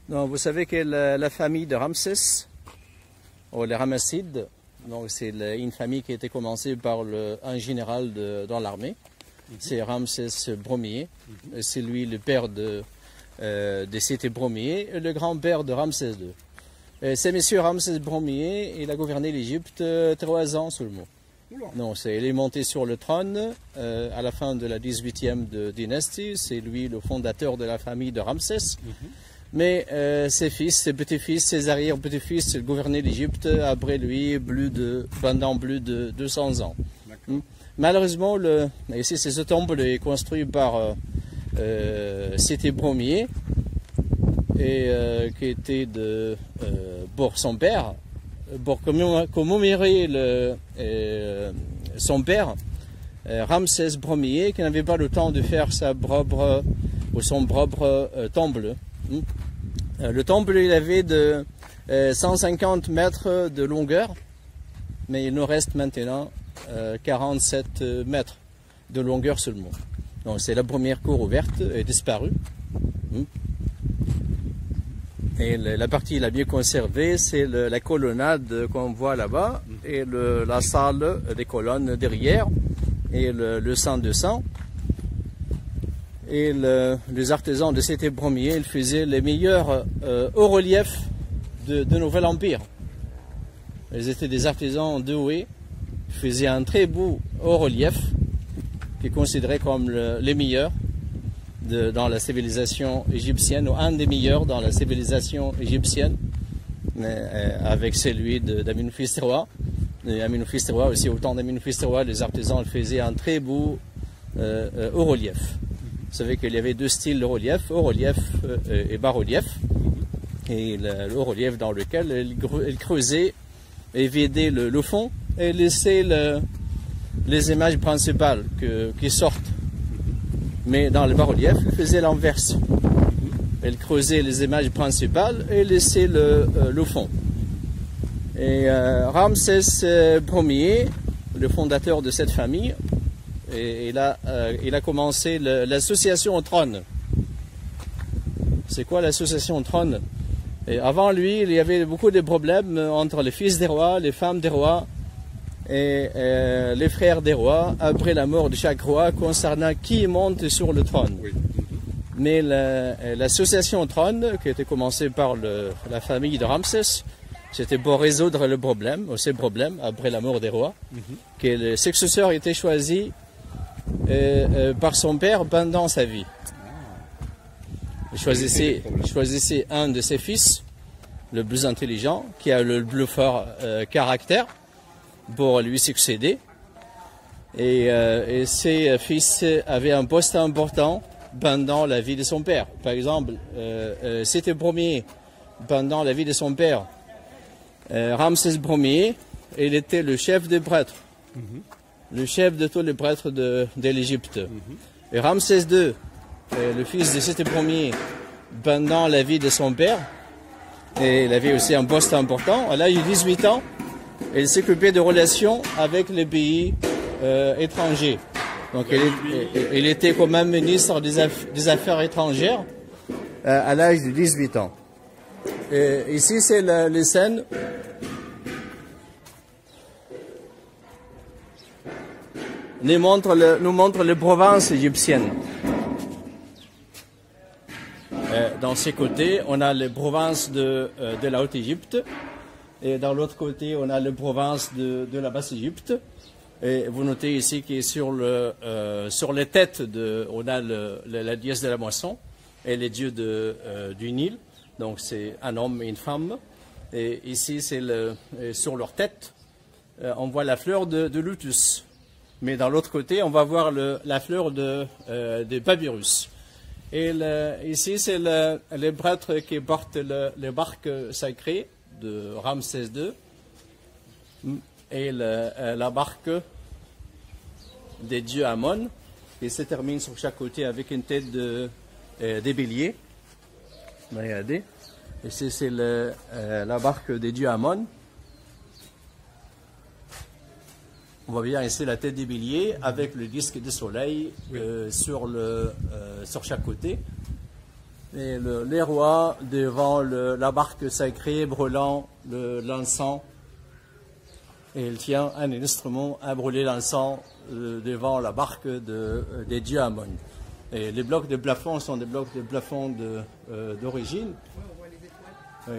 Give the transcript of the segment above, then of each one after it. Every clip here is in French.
Donc, vous savez que la famille de Ramsès, ou les Ramessides, c'est une famille qui a été commencée par un général dans l'armée. C'est Ramsès Ier. C'est lui le père de Sété Ier et le grand-père de Ramsès II. C'est monsieur Ramsès Ier, il a gouverné l'Égypte 3 ans seulement. Non, il est monté sur le trône à la fin de la 18e dynastie. C'est lui le fondateur de la famille de Ramsès. Mais ses fils, ses petits-fils, ses arrière-petits-fils, ils gouvernaient l'Égypte après lui pendant plus de 200 ans. Malheureusement, ici c'est ce temple est construit par Sété Ier et qui était pour son père, pour commémorer son père, Ramsès Ier, qui n'avait pas le temps de faire son propre temple. Le temple, il avait 150 mètres de longueur, mais il nous reste maintenant 47 mètres de longueur seulement. Donc c'est la première cour ouverte, est disparue. Et la partie la mieux conservée, c'est la colonnade qu'on voit là-bas, et la salle des colonnes derrière, et le sang de sang. Et les artisans de Sété Ier, ils faisaient les meilleurs hauts reliefs de Nouvel Empire. Ils étaient des artisans doués, ils faisaient un très beau haut relief, qui est considéré comme les meilleurs dans la civilisation égyptienne, ou un des meilleurs dans la civilisation égyptienne, avec celui d'Amenophis III. Amenophis III aussi, au temps d'Amenophis III, les artisans faisaient un très beau haut relief. Vous savez qu'il y avait 2 styles de relief, haut relief et bas relief. Et le haut relief dans lequel il creusait et vidait le fond et laissait les images principales qui sortent. Mais dans le bas relief, il faisait l'inverse. Il creusait les images principales et laissait le fond. Et Ramsès Ier, le fondateur de cette famille, et il a commencé l'association au trône. C'est quoi l'association au trône? Et avant lui, il y avait beaucoup de problèmes entre les fils des rois, les femmes des rois et les frères des rois, après la mort de chaque roi, concernant qui monte sur le trône. Mais l'association au trône, qui a été commencée par la famille de Ramsès, c'était pour résoudre ces problèmes, après la mort des rois, que le successeur était choisi par son père pendant sa vie. Il choisissait un de ses fils, le plus intelligent, qui a le plus fort caractère, pour lui succéder. Et ses fils avaient un poste important pendant la vie de son père. Par exemple, Sété Ier, pendant la vie de son père, Ramsès Ier, il était le chef des prêtres. Le chef de tous les prêtres de l'Égypte. Et Ramsès II, le fils de Sété Ier, pendant la vie de son père, et il avait aussi un poste important, à l'âge de 18 ans, il s'occupait de relations avec les pays étrangers. Donc il était quand même ministre des Affaires étrangères à l'âge de 18 ans. Et ici, c'est les scènes. Nous montre les provinces égyptiennes. Dans ces côtés, on a les provinces de la Haute-Égypte. Et dans l'autre côté, on a les provinces de la Basse-Égypte. Et vous notez ici que sur les têtes, on a la déesse de la moisson et les dieux du Nil. Donc c'est un homme et une femme. Et ici, c'est sur leur tête, on voit la fleur de lotus. Mais dans l'autre côté, on va voir la fleur de papyrus. Et ici, c'est les prêtres qui portent les barques sacrées de Ramsès II et la barque des dieux Amon, qui se termine sur chaque côté avec une tête des béliers. Regardez. Ici, c'est la barque des dieux Amon. On voit bien ici la tête des béliers avec le disque du soleil sur chaque côté. Et les rois devant la barque sacrée brûlant l'encens. Et il tient un instrument à brûler l'encens devant la barque des dieux Ammon. Et les blocs de plafond sont des blocs de plafond d'origine. Oui.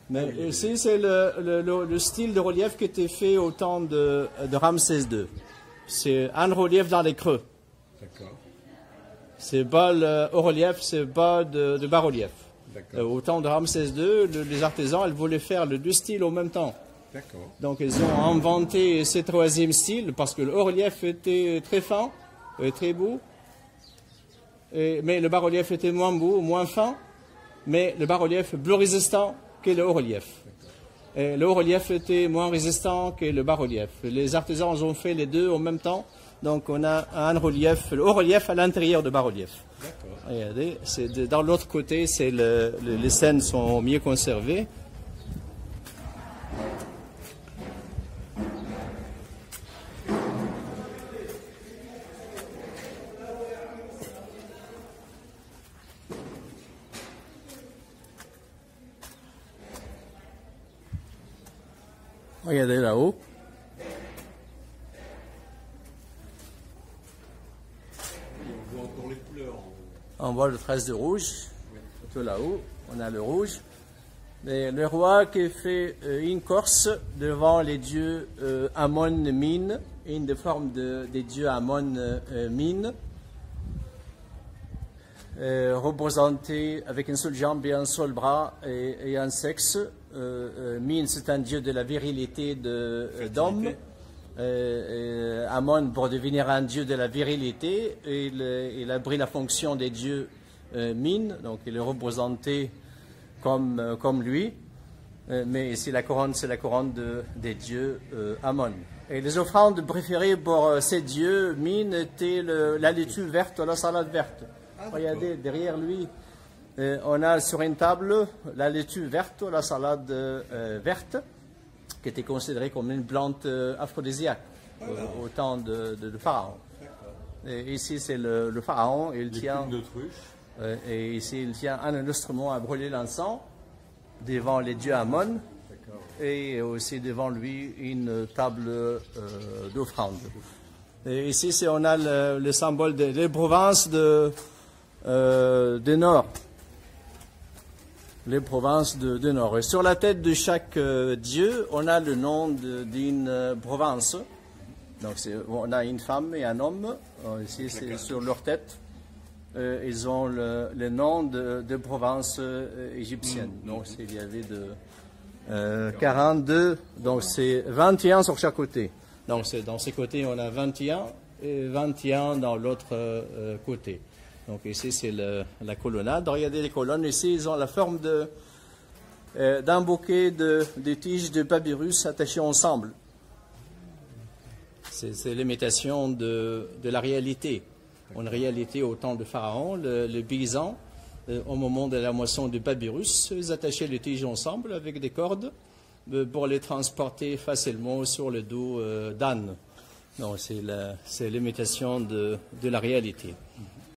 Mais ici, c'est le style de relief qui était fait au temps de Ramsès II. C'est un relief dans les creux. D'accord. C'est pas le haut relief, c'est pas de bas relief. Au temps de Ramsès II, les artisans, ils voulaient faire les deux styles en même temps. Donc ils ont inventé ce troisième style parce que le haut relief était très fin et très beau. Mais le bas relief était moins beau, moins fin. Mais le bas relief est plus résistant que le haut relief. Et le haut relief était moins résistant que le bas relief. Les artisans ont fait les deux en même temps. Donc on a un relief, le haut relief à l'intérieur du bas relief. Regardez, dans l'autre côté, les scènes sont mieux conservées. Regardez là-haut. On voit encore les couleurs. On voit le trace de rouge. Tout là-haut, on a le rouge. Et le roi qui fait une course devant les dieux Ammon-Min, une des formes des dieux Ammon-Min, représenté avec une seule jambe et un seul bras et un sexe. Min, c'est un dieu de la virilité d'homme. Ammon, pour devenir un dieu de la virilité, il a pris la fonction des dieux Min, donc il est représenté comme lui. Mais ici, la couronne, c'est la couronne des dieux Ammon. Et les offrandes préférées pour ces dieux Min étaient la laitue verte, la salade verte. Regardez, derrière lui, on a sur une table la laitue verte, la salade verte, qui était considérée comme une plante aphrodisiaque au temps de Pharaon. Et ici, c'est le Pharaon, il tient, et ici, il tient un instrument à brûler l'encens devant les dieux Ammon, et aussi devant lui une table d'offrande. Et ici, on a le symbole des provinces du Nord. Les provinces du Nord. Et sur la tête de chaque dieu, on a le nom d'une province. Donc, on a une femme et un homme. Ici, c'est sur leur tête. Ils ont le nom de provinces égyptiennes. Donc, il y avait 42. Donc, c'est 21 sur chaque côté. Donc, dans ces côtés, on a 21 et 21 dans l'autre côté. Donc ici, c'est la colonnade. Regardez les colonnes. Ici, ils ont la forme d'un bouquet de tiges de papyrus attachées ensemble. C'est l'imitation de la réalité. En réalité, au temps de Pharaon, les paysans, au moment de la moisson du papyrus, ils attachaient les tiges ensemble avec des cordes pour les transporter facilement sur le dos d'âne. Donc c'est l'imitation de la réalité.